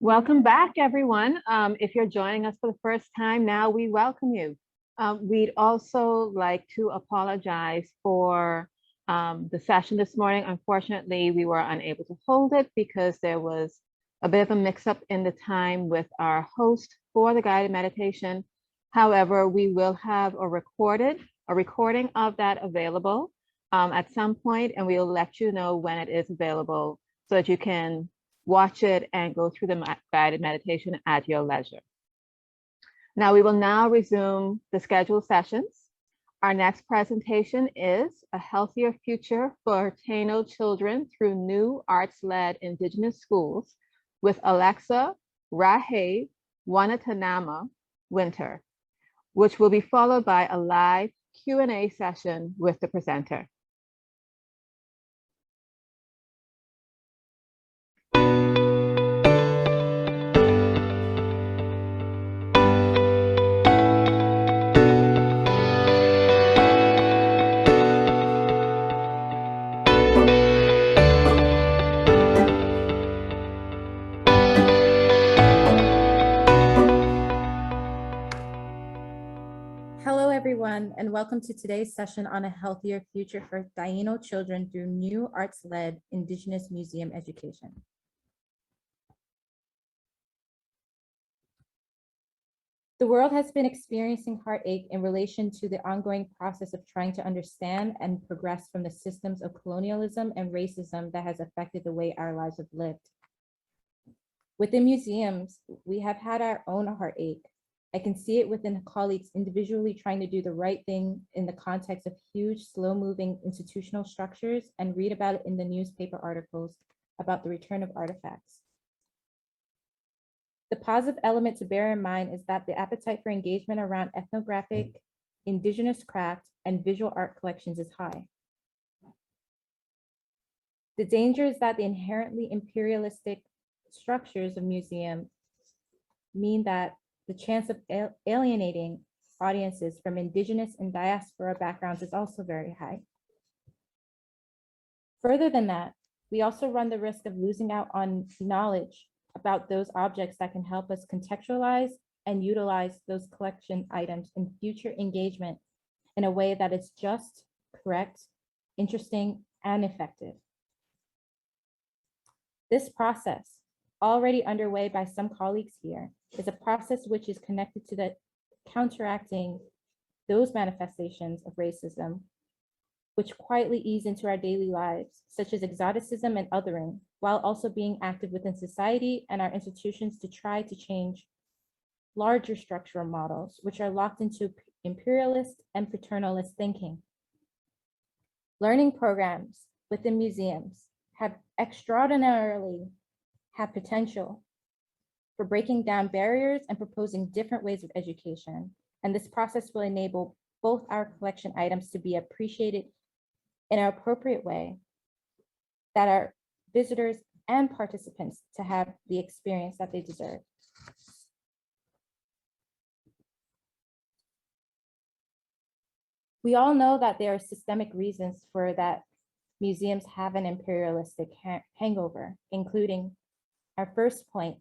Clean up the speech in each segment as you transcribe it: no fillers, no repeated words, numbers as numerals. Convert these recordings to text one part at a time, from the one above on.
Welcome back, everyone. If you're joining us for the first time now, we welcome you. We'd also like to apologize for the session this morning. Unfortunately, we were unable to hold it because there was a bit of a mix-up in the time with our host for the guided meditation. However, we will have a recording of that available at some point, and we'll let you know when it is available so that you can watch it and go through the guided meditation at your leisure. Now we will now resume the scheduled sessions. Our next presentation is A Healthier Future for Taino Children Through New Arts-Led Indigenous Schools with Alexa Rahe Wanatanama Winter, which will be followed by a live Q&A session with the presenter. And welcome to today's session on a healthier future for Taino children through new arts-led Indigenous museum education. The world has been experiencing heartache in relation to the ongoing process of trying to understand and progress from the systems of colonialism and racism that has affected the way our lives have lived. Within museums, we have had our own heartache. I can see it within colleagues individually trying to do the right thing in the context of huge, slow-moving institutional structures and read about it in the newspaper articles about the return of artifacts. The positive element to bear in mind is that the appetite for engagement around ethnographic, indigenous craft, and visual art collections is high. The danger is that the inherently imperialistic structures of museums mean that the chance of alienating audiences from indigenous and diaspora backgrounds is also very high. Further than that, we also run the risk of losing out on knowledge about those objects that can help us contextualize and utilize those collection items in future engagement in a way that is just, correct, interesting, and effective. This process, already underway by some colleagues here, is a process which is connected to the counteracting those manifestations of racism, which quietly ease into our daily lives, such as exoticism and othering, while also being active within society and our institutions to try to change larger structural models, which are locked into imperialist and paternalist thinking. Learning programs within museums have extraordinarily have potential for breaking down barriers and proposing different ways of education. And this process will enable both our collection items to be appreciated in an appropriate way, that our visitors and participants to have the experience that they deserve. We all know that there are systemic reasons for that museums have an imperialistic hangover, including our first point,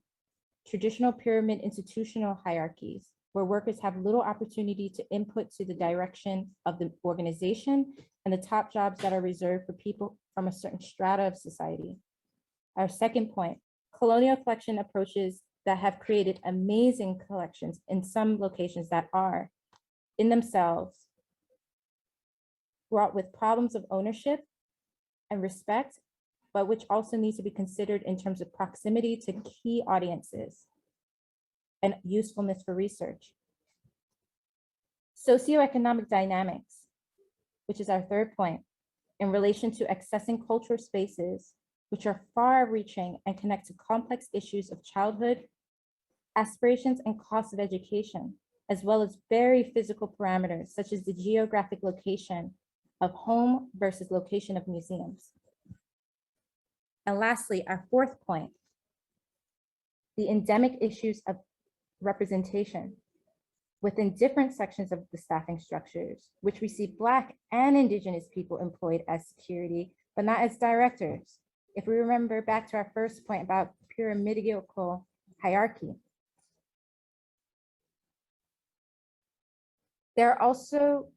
traditional pyramid institutional hierarchies, where workers have little opportunity to input to the direction of the organization and the top jobs that are reserved for people from a certain strata of society. Our second point, colonial collection approaches that have created amazing collections in some locations that are in themselves brought with problems of ownership and respect, but which also needs to be considered in terms of proximity to key audiences and usefulness for research. Socio-economic dynamics, which is our third point, in relation to accessing cultural spaces, which are far-reaching and connect to complex issues of childhood, aspirations, and cost of education, as well as very physical parameters, such as the geographic location of home versus location of museums. And lastly, our fourth point, the endemic issues of representation within different sections of the staffing structures, which we see Black and Indigenous people employed as security, but not as directors. If we remember back to our first point about pyramidal hierarchy. There also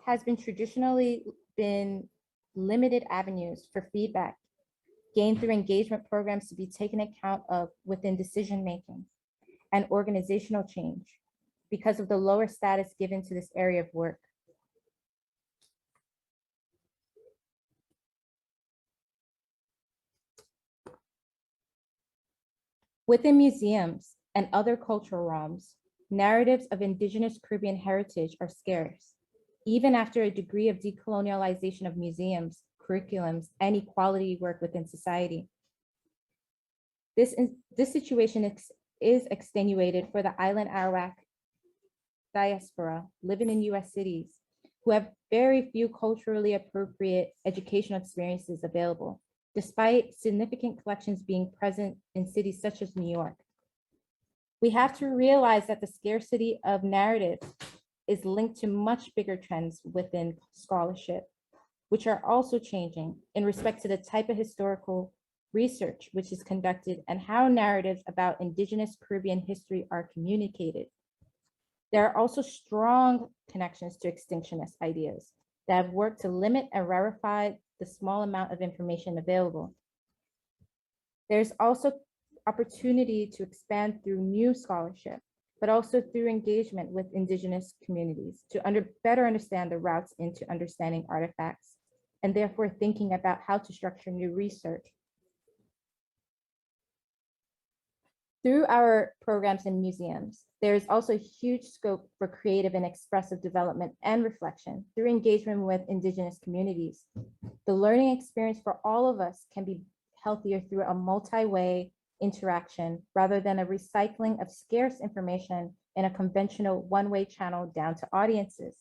has been traditionally been limited avenues for feedback gained through engagement programs to be taken account of within decision-making and organizational change because of the lower status given to this area of work. Within museums and other cultural realms, narratives of Indigenous Caribbean heritage are scarce, even after a degree of decolonialization of museums, curriculums, and equality work within society. This situation is extenuated for the Island Arawack diaspora living in US cities who have very few culturally appropriate educational experiences available, despite significant collections being present in cities such as New York. We have to realize that the scarcity of narrative is linked to much bigger trends within scholarship, which are also changing in respect to the type of historical research which is conducted and how narratives about Indigenous Caribbean history are communicated. There are also strong connections to extinctionist ideas that have worked to limit and rarefy the small amount of information available. There's also opportunity to expand through new scholarship, but also through engagement with Indigenous communities to better understand the routes into understanding artifacts, and therefore thinking about how to structure new research. Through our programs in museums, there is also a huge scope for creative and expressive development and reflection through engagement with Indigenous communities. The learning experience for all of us can be healthier through a multi-way interaction rather than a recycling of scarce information in a conventional one-way channel down to audiences.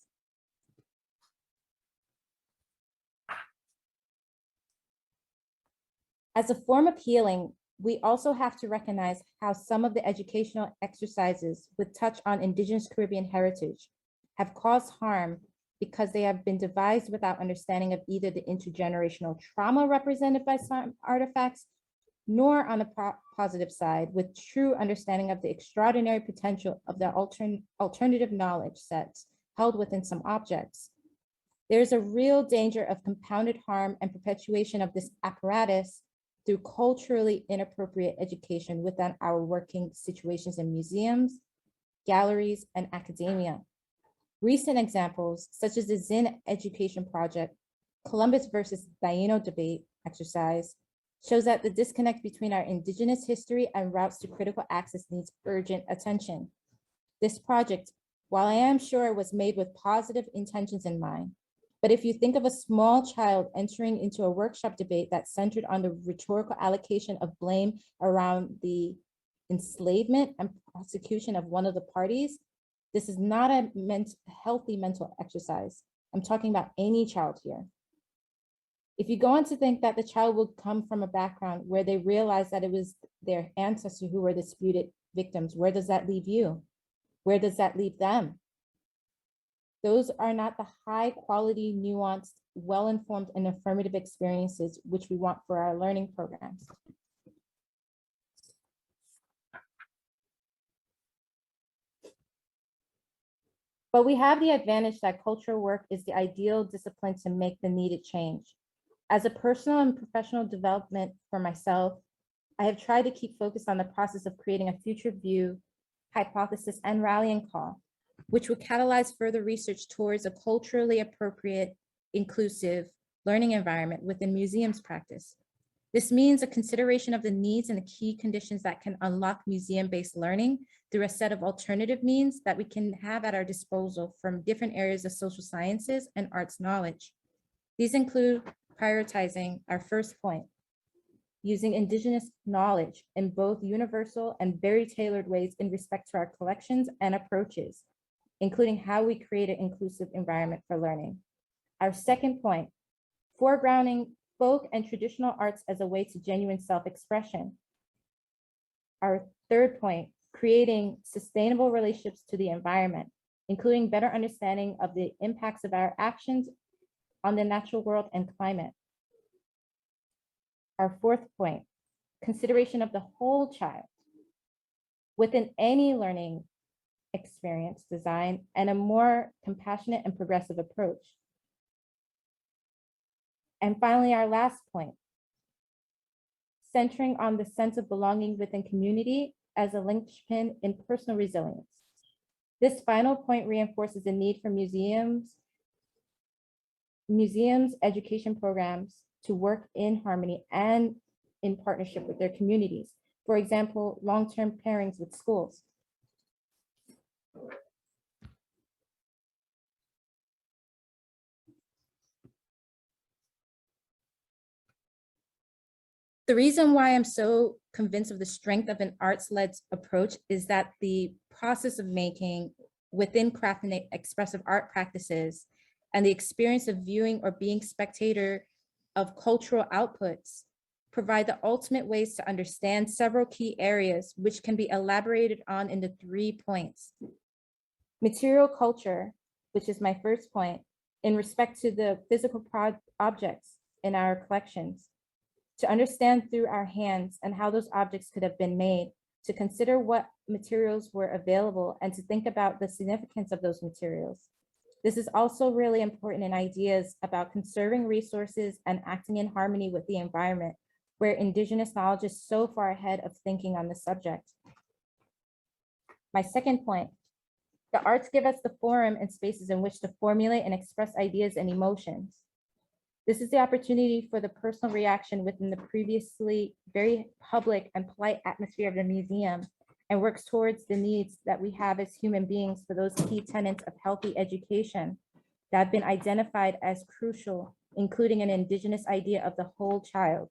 As a form of healing, we also have to recognize how some of the educational exercises with touch on Indigenous Caribbean heritage have caused harm because they have been devised without understanding of either the intergenerational trauma represented by some artifacts, nor on the positive side with true understanding of the extraordinary potential of the alternative knowledge sets held within some objects. There's a real danger of compounded harm and perpetuation of this apparatus through culturally inappropriate education within our working situations in museums, galleries, and academia. Recent examples, such as the Zin Education Project, Columbus versus Taino debate exercise, shows that the disconnect between our Indigenous history and routes to critical access needs urgent attention. This project, while I am sure it was made with positive intentions in mind, but if you think of a small child entering into a workshop debate that centered on the rhetorical allocation of blame around the enslavement and prosecution of one of the parties, this is not a healthy mental exercise. I'm talking about any child here. If you go on to think that the child will come from a background where they realize that it was their ancestors who were disputed victims, where does that leave you? Where does that leave them? Those are not the high quality, nuanced, well-informed and affirmative experiences which we want for our learning programs. But we have the advantage that cultural work is the ideal discipline to make the needed change. As a personal and professional development for myself, I have tried to keep focused on the process of creating a future view, hypothesis, and rallying call, which would catalyze further research towards a culturally appropriate, inclusive learning environment within museums practice. This means a consideration of the needs and the key conditions that can unlock museum-based learning through a set of alternative means that we can have at our disposal from different areas of social sciences and arts knowledge. These include prioritizing our first point, using Indigenous knowledge in both universal and very tailored ways in respect to our collections and approaches, including how we create an inclusive environment for learning. Our second point, foregrounding folk and traditional arts as a way to genuine self-expression. Our third point, creating sustainable relationships to the environment, including better understanding of the impacts of our actions on the natural world and climate. Our fourth point, consideration of the whole child, within any learning experience, design, and a more compassionate and progressive approach. And finally, our last point, centering on the sense of belonging within community as a linchpin in personal resilience. This final point reinforces the need for museums, education programs to work in harmony and in partnership with their communities. For example, long-term pairings with schools. The reason why I'm so convinced of the strength of an arts-led approach is that the process of making within craft and expressive art practices and the experience of viewing or being spectator of cultural outputs provide the ultimate ways to understand several key areas which can be elaborated on in the 3 points. Material culture, which is my first point, in respect to the physical objects in our collections, to understand through our hands and how those objects could have been made, to consider what materials were available and to think about the significance of those materials. This is also really important in ideas about conserving resources and acting in harmony with the environment, where Indigenous knowledge is so far ahead of thinking on the subject. My second point, the arts give us the forum and spaces in which to formulate and express ideas and emotions. This is the opportunity for the personal reaction within the previously very public and polite atmosphere of the museum, and works towards the needs that we have as human beings for those key tenets of healthy education that have been identified as crucial, including an Indigenous idea of the whole child.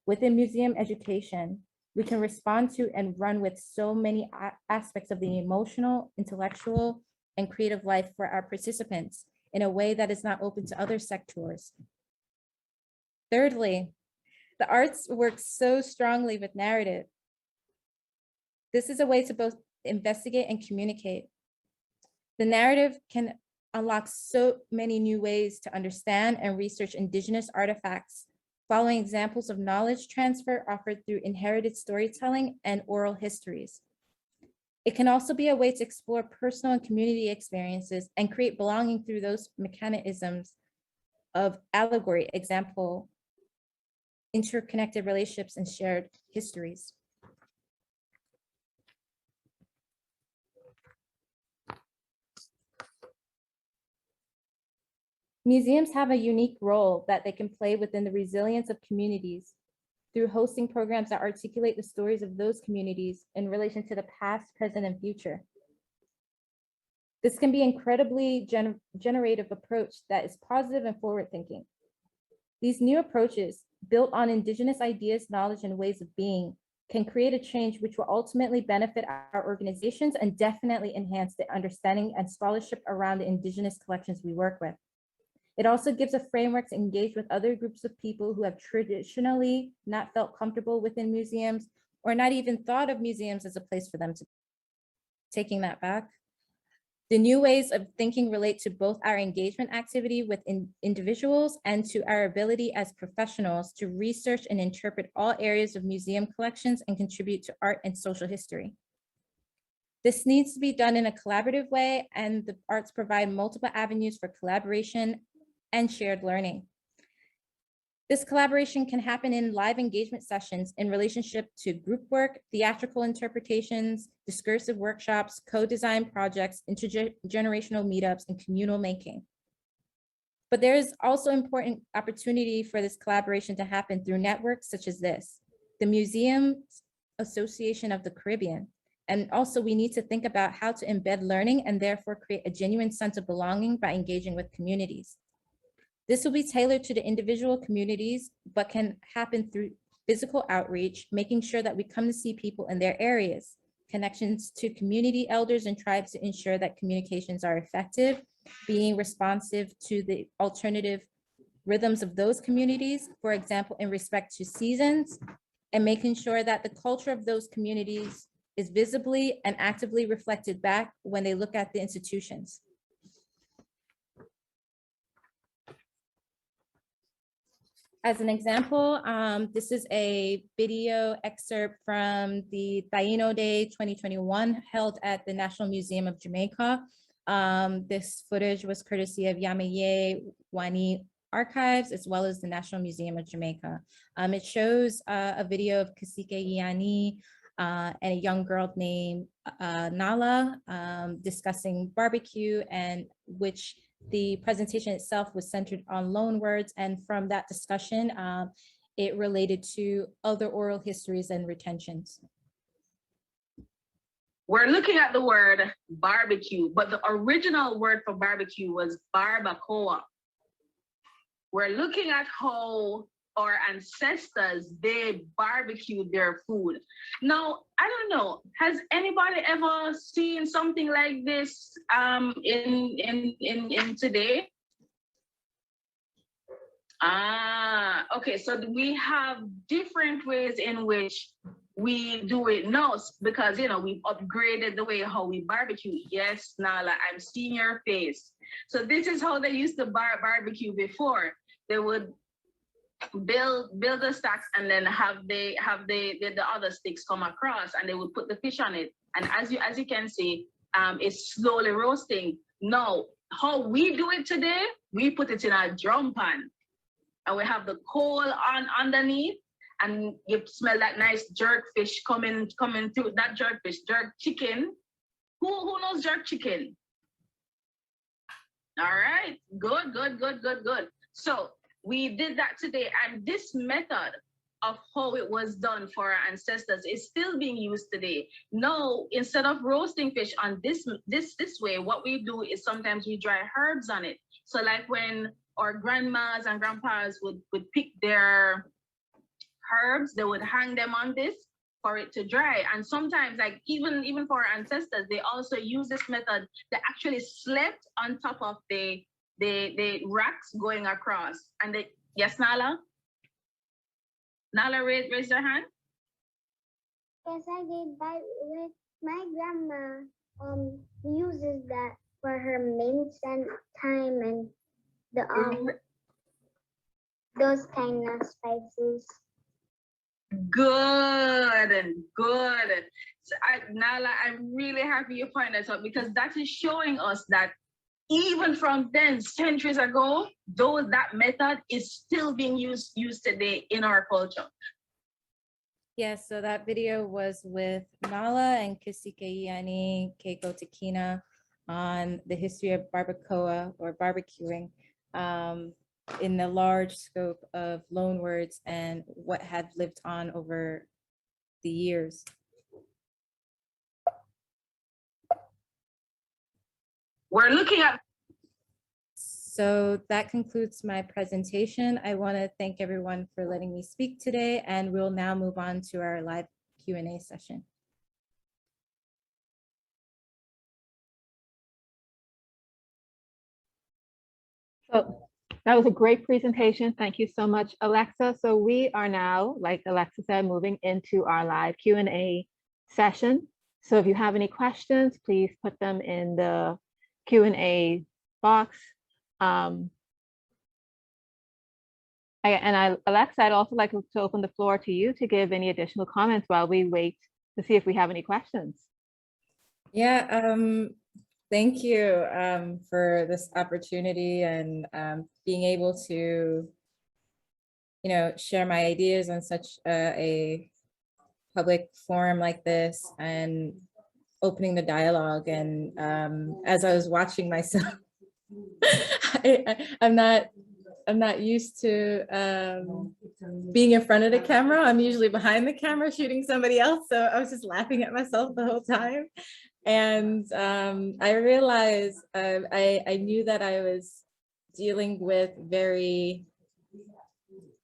Within museum education, we can respond to and run with so many aspects of the emotional, intellectual, and creative life for our participants in a way that is not open to other sectors. Thirdly, the arts work so strongly with narrative. This is a way to both investigate and communicate. The narrative can unlock so many new ways to understand and research Indigenous artifacts, following examples of knowledge transfer offered through inherited storytelling and oral histories. It can also be a way to explore personal and community experiences and create belonging through those mechanisms of allegory, example, interconnected relationships and shared histories. Museums have a unique role that they can play within the resilience of communities through hosting programs that articulate the stories of those communities in relation to the past, present, and future. This can be incredibly generative approach that is positive and forward-thinking. These new approaches, built on Indigenous ideas, knowledge, and ways of being, can create a change which will ultimately benefit our organizations and definitely enhance the understanding and scholarship around the Indigenous collections we work with. It also gives a framework to engage with other groups of people who have traditionally not felt comfortable within museums or not even thought of museums as a place for them to be. Taking that back, the new ways of thinking relate to both our engagement activity with individuals and to our ability as professionals to research and interpret all areas of museum collections and contribute to art and social history. This needs to be done in a collaborative way, and the arts provide multiple avenues for collaboration and shared learning. This collaboration can happen in live engagement sessions in relationship to group work, theatrical interpretations, discursive workshops, co-design projects, intergenerational meetups, and communal making. But there is also important opportunity for this collaboration to happen through networks such as this, the Museums Association of the Caribbean. And also we need to think about how to embed learning and therefore create a genuine sense of belonging by engaging with communities. This will be tailored to the individual communities, but can happen through physical outreach, making sure that we come to see people in their areas, connections to community elders and tribes to ensure that communications are effective, being responsive to the alternative rhythms of those communities, for example, in respect to seasons, and making sure that the culture of those communities is visibly and actively reflected back when they look at the institutions. As an example, this is a video excerpt from the Taino Day 2021 held at the National Museum of Jamaica. This footage was courtesy of Yamaye Wani Archives, as well as the National Museum of Jamaica. It shows a video of Kasike Iani and a young girl named Nala discussing barbecue, and which the presentation itself was centered on loan words. And from that discussion, it related to other oral histories and retentions. We're looking at the word barbecue, but the original word for barbecue was barbacoa. We're looking at how our ancestors, they barbecued their food. Now, I don't know, has anybody ever seen something like this in today? Okay, so we have different ways in which we do it now, because we've upgraded the way how we barbecue. Yes, Nala, I'm seeing your face. So this is how they used to barbecue before. They would build the stacks and then have the other sticks come across, and they would put the fish on it. And as you can see, it's slowly roasting. Now, how we do it today, we put it in a drum pan, and we have the coal on underneath, and you smell that nice jerk fish coming through. That jerk fish, jerk chicken. Who knows jerk chicken? All right, good. So we did that today, and this method of how it was done for our ancestors is still being used today. Now, instead of roasting fish on this way, what we do is sometimes we dry herbs on it. So like when our grandmas and grandpas would pick their herbs, they would hang them on this for it to dry. And sometimes, like even for our ancestors, they also use this method. They actually slept on top of the racks going across. And yes, Nala? Nala, raise your hand. Yes, I did. But with my grandma uses that for her mints and thyme and the those kind of spices. Good. So Nala, I'm really happy you find that out, because that is showing us that even from then, centuries ago, that method is still being used today in our culture. Yes, so that video was with Nala and Kisike Iani Keiko Takina on the history of barbacoa or barbecuing in the large scope of loanwords and what had lived on over the years. We're looking at. So that concludes my presentation. I want to thank everyone for letting me speak today, and we'll now move on to our live Q&A session. So that was a great presentation. Thank you so much, Alexa. So we are now, like Alexa said, moving into our live Q&A session. So if you have any questions, please put them in the Q&A box. Alexa, I'd also like to open the floor to you to give any additional comments while we wait to see if we have any questions. Yeah, thank you for this opportunity and being able to, share my ideas on such a public forum like this and opening the dialogue. And as I was watching myself, I'm not used to being in front of the camera. I'm usually behind the camera shooting somebody else. So I was just laughing at myself the whole time. And I realized I knew that I was dealing with very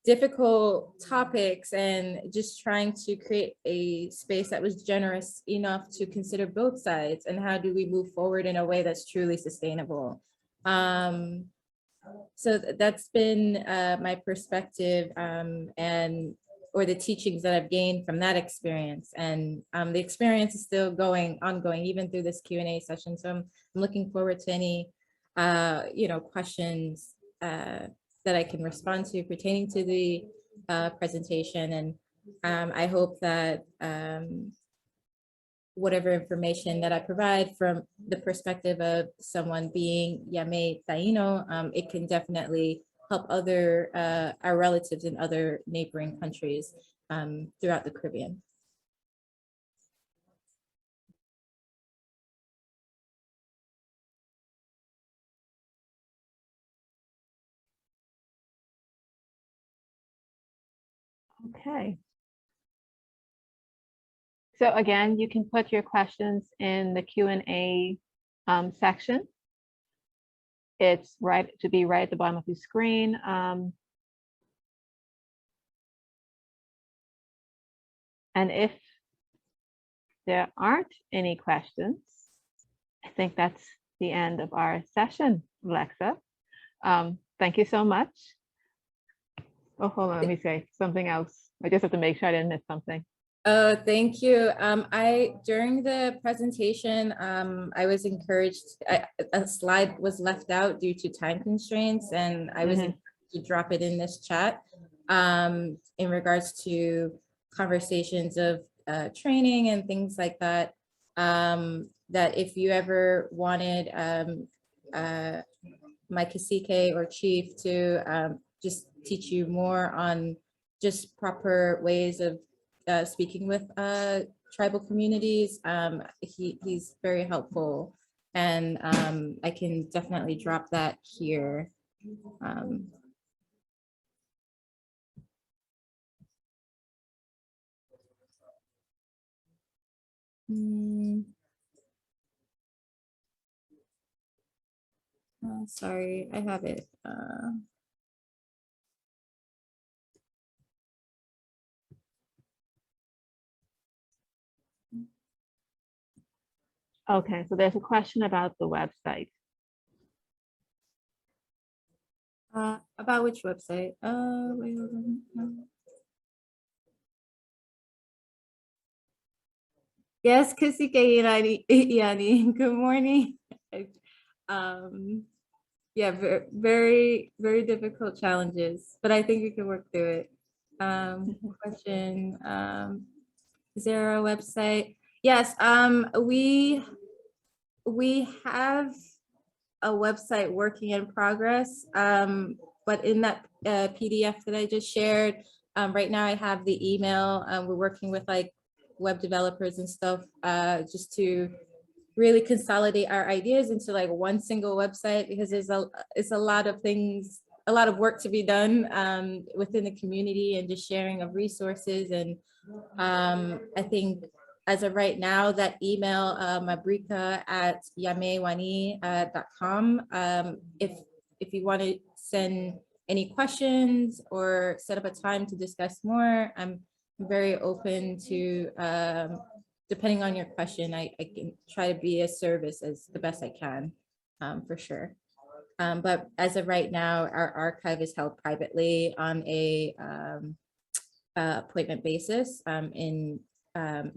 difficult topics and just trying to create a space that was generous enough to consider both sides and how do we move forward in a way that's truly sustainable. So that's been my perspective or the teachings that I've gained from that experience. And the experience is still ongoing, even through this Q&A session. So I'm looking forward to any, questions that I can respond to pertaining to the presentation. And I hope that whatever information that I provide from the perspective of someone being Yame Taino, it can definitely help other our relatives in other neighboring countries throughout the Caribbean. Okay. So again, you can put your questions in the Q&A section. It's right to be right at the bottom of your screen. And if there aren't any questions, I think that's the end of our session, Alexa. Thank you so much. Oh, hold on, let me say something else. I just have to make sure I didn't miss something. Oh, thank you. During the presentation, I was encouraged, a slide was left out due to time constraints, and I was encouraged to drop it in this chat in regards to conversations of training and things like that, that if you ever wanted my cacique or chief to just teach you more on just proper ways of speaking with tribal communities, he's very helpful, and I can definitely drop that here. Sorry, I have it. Okay, so there's a question about the website. About which website? Wait, hold on. Yes, Kasike Yani. Good morning. Yeah, very, very difficult challenges, but I think we can work through it. Question, is there a website? Yes, we have a website working in progress, but in that PDF that I just shared, right now I have the email. We're working with like web developers and stuff just to really consolidate our ideas into like one single website, because it's a lot of things, a lot of work to be done within the community, and just sharing of resources. And I think as of right now, that email, mabrika@yamewani.com, if you want to send any questions or set up a time to discuss more, I'm very open to, depending on your question, I can try to be a service as the best I can, for sure. But as of right now, our archive is held privately on a appointment basis, in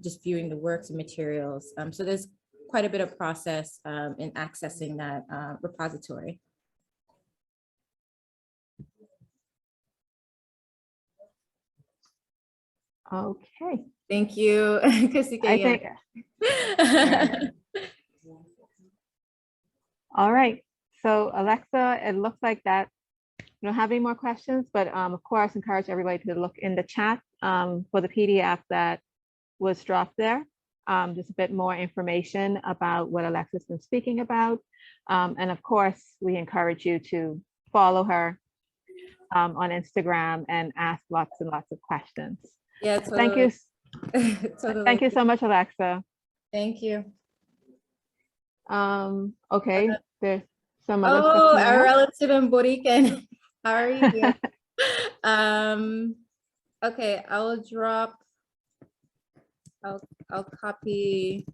just viewing the works and materials. So there's quite a bit of process in accessing that repository. Okay. Thank you. I think. All right. So Alexa, it looks like that you don't have any more questions, but of course, encourage everybody to look in the chat for the PDF that was dropped there. Just a bit more information about what Alexa's been speaking about. And of course, we encourage you to follow her on Instagram and ask lots and lots of questions. Yeah, totally. Thank you. Totally. Thank you so much, Alexa. Thank you. Okay, there's some other stuff. Oh, our relative in Borican. How are you? Okay, I'll copy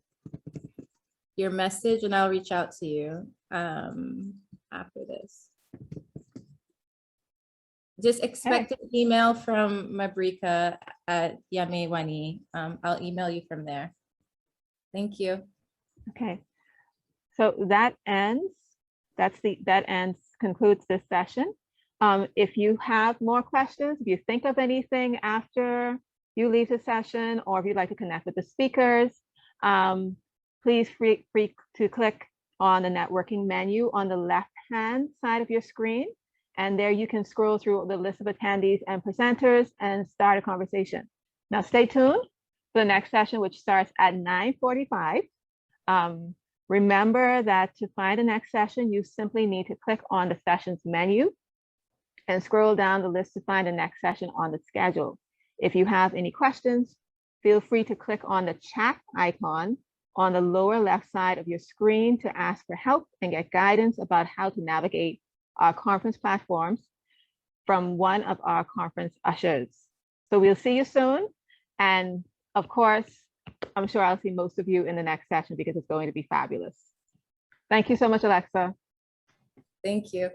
your message and I'll reach out to you after this. Just expect an email from Mabrika at Yamewani. I'll email you from there. Thank you. Okay, so that concludes this session. If you have more questions, if you think of anything after you leave the session, or if you'd like to connect with the speakers, please free to click on the networking menu on the left-hand side of your screen. And there you can scroll through the list of attendees and presenters and start a conversation. Now stay tuned for the next session, which starts at 9:45. Remember that to find the next session, you simply need to click on the sessions menu and scroll down the list to find the next session on the schedule. If you have any questions, feel free to click on the chat icon on the lower left side of your screen to ask for help and get guidance about how to navigate our conference platforms from one of our conference ushers. So we'll see you soon. And of course, I'm sure I'll see most of you in the next session because it's going to be fabulous. Thank you so much, Alexa. Thank you.